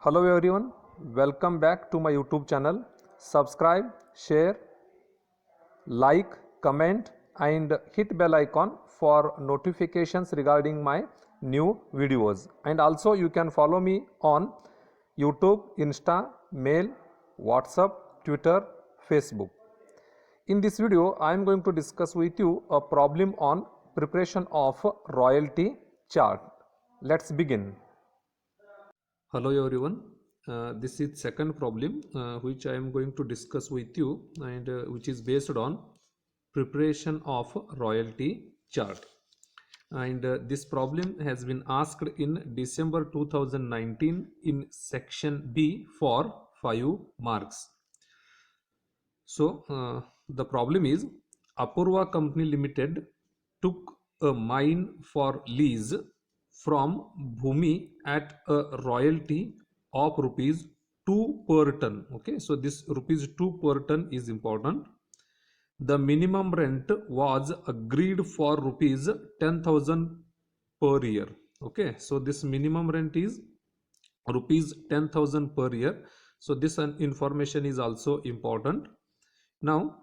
Hello everyone, welcome back to my YouTube channel. Subscribe, share, like, comment and hit bell icon for notifications regarding my new videos. And also you can follow me on YouTube, Insta, Mail, WhatsApp, Twitter, Facebook. In this video, I am going to discuss with you a problem on preparation of royalty chart. Let's begin. Hello everyone. This is second problem which I am going to discuss with you, and which is based on preparation of royalty chart. And this problem has been asked in December 2019 in section B for 5 marks. So the problem is Apurva Company Limited took a mine for lease from Bhumi at a royalty of rupees 2 per ton. Okay, so this rupees 2 per ton is important. The minimum rent was agreed for rupees 10,000 per year. Okay, so this minimum rent is rupees 10,000 per year. So this information is also important. Now,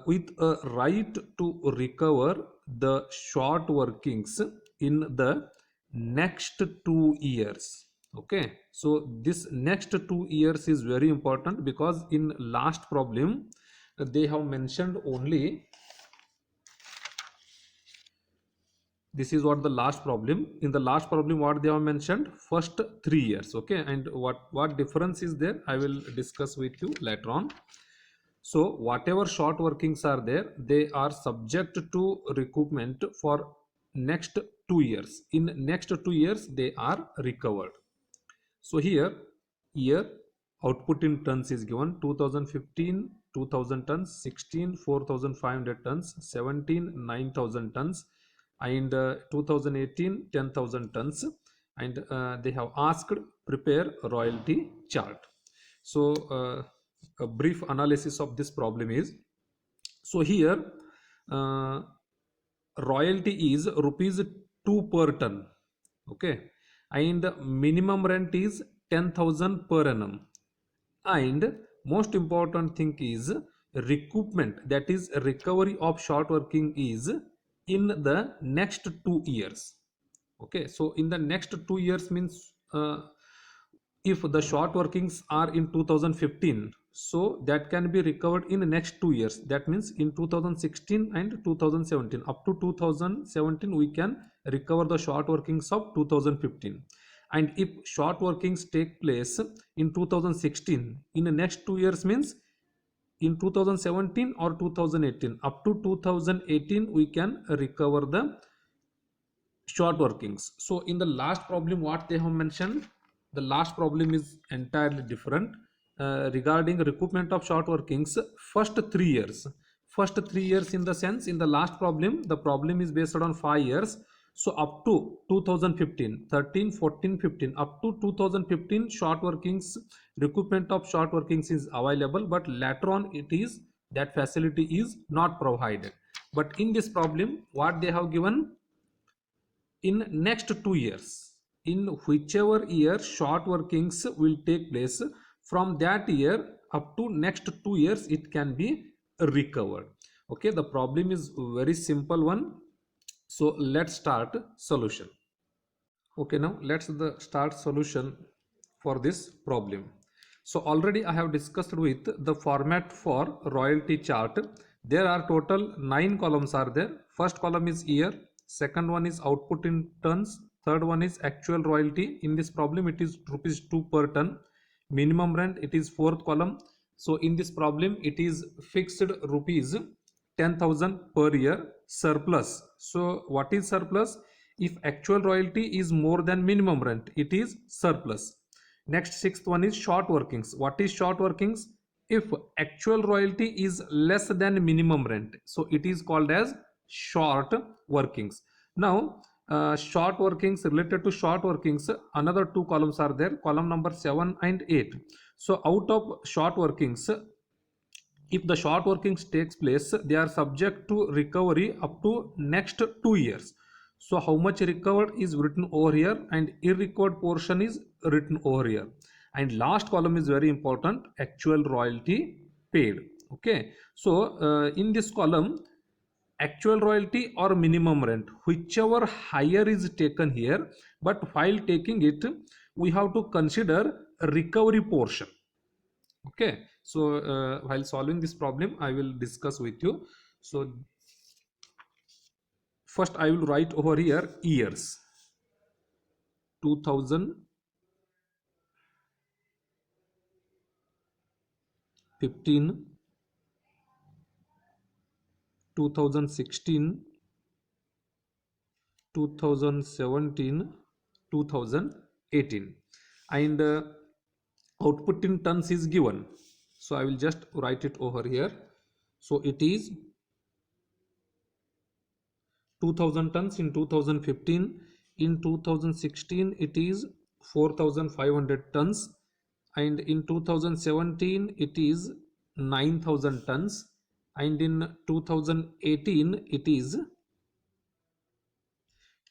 with a right to recover the short workings in the next 2 years. Okay, so this next 2 years is very important because in last problem they have mentioned only, this is what the last problem, in the last problem what they have mentioned, first 3 years. Okay, and what difference is there I will discuss with you later on. So whatever short workings are there, they are subject to recoupment for next 2 years. In next 2 years, they are recovered. So here output in tons is given: 2015 2000 tons, 16 4500 tons, 17 9000 tons, and 2018 10,000 tons. And they have asked prepare royalty chart. So a brief analysis of this problem is, so here royalty is rupees 2 per ton. Okay, and minimum rent is 10,000 per annum, and most important thing is recoupment, that is recovery of short working is in the next 2 years. Okay, so in the next 2 years means if the short workings are in 2015, so that can be recovered in the next 2 years. That means in 2016 and 2017, up to 2017 we can recover the short workings of 2015. And if short workings take place in 2016, in the next 2 years means in 2017 or 2018, up to 2018 we can recover the short workings. So in the last problem what they have mentioned, the last problem is entirely different. Regarding recoupment of short workings, first 3 years, in the sense, in the last problem the problem is based on 5 years. So up to 2015, 13 14 15, up to 2015 short workings, recoupment of short workings is available, but later on it is, that facility is not provided. But in this problem what they have given, in next 2 years, in whichever year short workings will take place, from that year up to next 2 years it can be recovered. Okay, the problem is very simple one. So let's start solution. Okay, now let's start solution for this problem. So already I have discussed with the format for royalty chart. There are total 9 columns are there. First column is year, second one is output in tons, third one is actual royalty. In this problem it is rupees 2 per ton. Minimum rent, it is fourth column. So in this problem it is fixed rupees 10,000 per year surplus. So what is surplus? If actual royalty is more than minimum rent, it is surplus. Next, sixth one is short workings. What is short workings? If actual royalty is less than minimum rent, so it is called as short workings. Now short workings, related to short workings, another 2 columns are there, column number 7 and 8. So out of short workings, if the short workings takes place, they are subject to recovery up to next 2 years. So how much recovered is written over here, and irrecovered portion is written over here. and last column is very important, actual royalty paid. Okay, so in this column, actual royalty or minimum rent, whichever higher is taken here, but while taking it we have to consider recovery portion. Okay, so while solving this problem I will discuss with you. So first I will write over here years, 2015, 2016, 2017, 2018, and output in tons is given, so I will just write it over here. So it is 2000 tons in 2015. In 2016 it is 4500 tons, and in 2017 it is 9000 tons, and in 2018 it is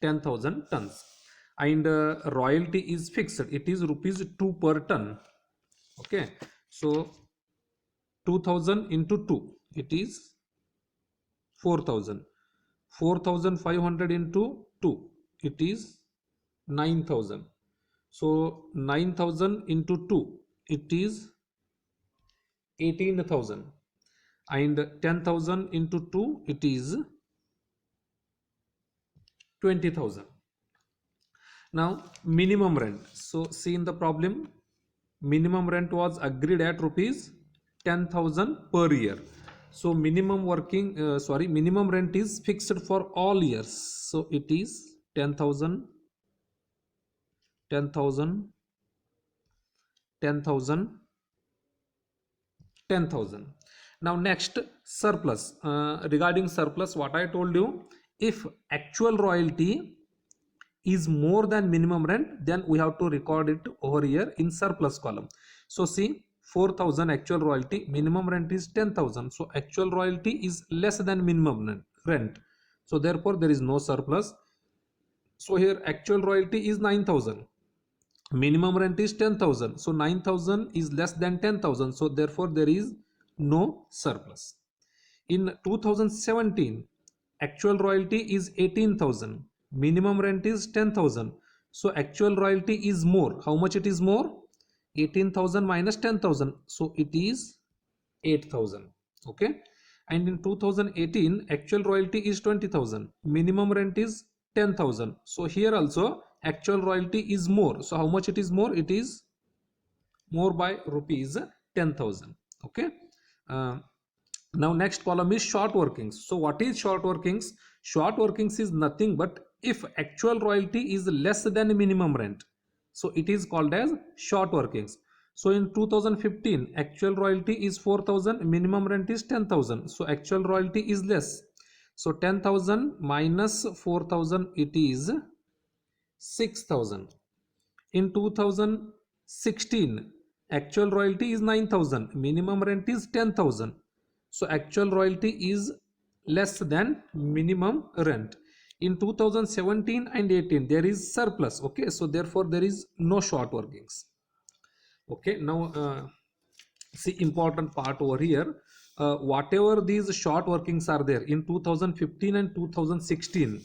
10,000 tons, and royalty is fixed, it is rupees 2 per ton. Okay, so 2000 into 2, it is 4000, 4500 into 2, it is 9000, so 9000 into 2, it is 18,000, and 10,000 into 2, it is 20,000. Now minimum rent, so see in the problem, minimum rent was agreed at rupees 10,000 per year. So minimum minimum rent is fixed for all years, so it is 10,000, 10,000, 10,000, 10,000. Now next, surplus. Regarding surplus, what I told you, if actual royalty is more than minimum rent, then we have to record it over here in surplus column. So see, 4,000 actual royalty, minimum rent is 10,000, so actual royalty is less than minimum rent, so therefore there is no surplus. So here actual royalty is 9,000, minimum rent is 10,000, so 9,000 is less than 10,000, so therefore there is no surplus. In 2017 actual royalty is 18,000, minimum rent is 10,000, so actual royalty is more. How much it is more? 18,000 minus 10,000, so it is 8,000. Okay, and in 2018 actual royalty is 20,000, minimum rent is 10,000, so here also actual royalty is more. So how much it is more? It is more by rupees 10,000. Okay, now next column is short workings. So what is short workings? Short workings is nothing but if actual royalty is less than minimum rent, so it is called as short workings. So in 2015 actual royalty is 4,000, minimum rent is 10,000, so actual royalty is less, so 10,000 minus 4,000, it is 6,000. In 2016 actual royalty is 9,000, minimum rent is 10,000, so actual royalty is less than minimum rent. In 2017 and 18 there is surplus. Okay, so therefore there is no short workings. Okay, now see important part over here, whatever these short workings are there in 2015 and 2016,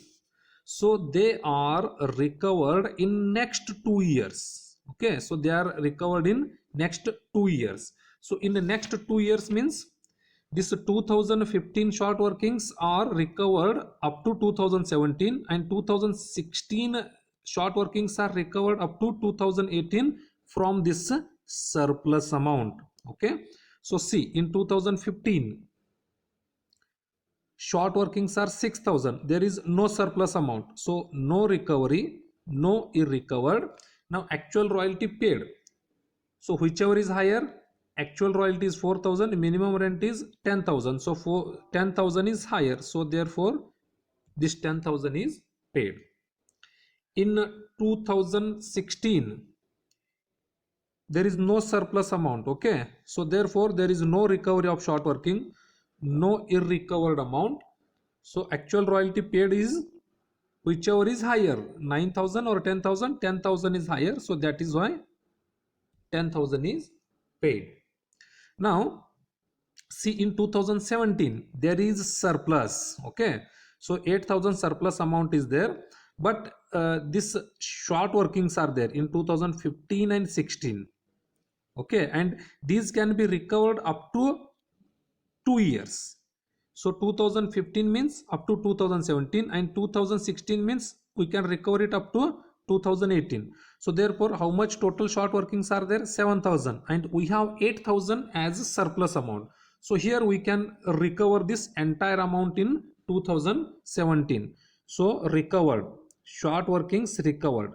so they are recovered in next 2 years. Okay, so they are recovered in next 2 years. So in the next 2 years means this 2015 short workings are recovered up to 2017, and 2016 short workings are recovered up to 2018 from this surplus amount. Okay, so see in 2015 short workings are 6,000, there is no surplus amount, so no recovery, no irrecovered. Now actual royalty paid, so whichever is higher, actual royalty is 4,000, minimum rent is 10,000, so 10,000 is higher, so therefore this 10,000 is paid. In 2016 there is no surplus amount. Okay, so therefore there is no recovery of short working, no irrecovered amount, so actual royalty paid is whichever is higher, 9,000 or 10,000, 10,000 is higher, so that is why 10,000 is paid. Now see, in 2017 there is surplus. Okay, so 8,000 surplus amount is there, but this short workings are there in 2015 and 16. Okay, and these can be recovered up to 2 years. So 2015 means up to 2017, and 2016 means we can recover it up to 2018. So therefore, how much total short workings are there? 7,000, and we have 8,000 as surplus amount. So here we can recover this entire amount in 2017. So recovered, short workings recovered.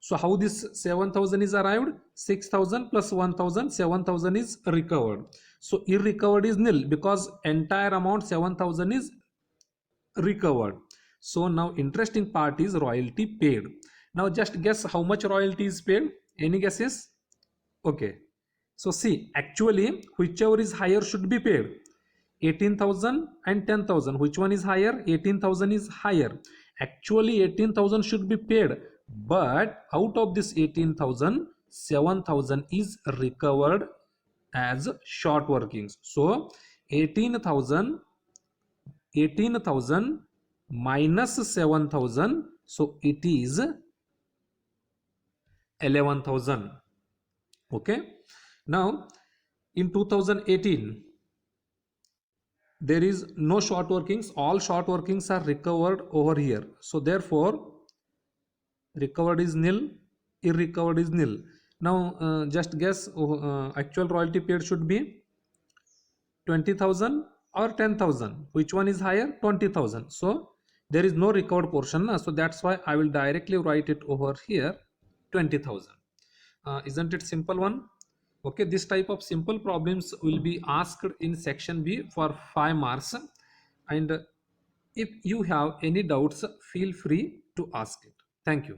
So how this 7,000 is arrived? 6,000 plus 1,000, 7,000 is recovered. So irrecovered is nil because entire amount 7,000 is recovered. So now interesting part is royalty paid. Now just guess how much royalty is paid. Any guesses? Okay. So see, actually whichever is higher should be paid. 18,000 and 10,000. Which one is higher? 18,000 is higher. Actually 18,000 should be paid, but out of this 18,000, 7,000 is recovered as short workings. So 18,000 minus 7,000, so it is 11,000. Okay, now in 2018 there is no short workings, all short workings are recovered over here. So therefore recovered is nil, irrecovered is nil. Now just guess, actual royalty paid should be 20,000 or 10,000. Which one is higher? 20,000. So there is no recovered portion, so that's why I will directly write it over here, 20,000. Isn't it simple one? Okay, this type of simple problems will be asked in section B for 5 marks, and if you have any doubts, feel free to ask it. Thank you.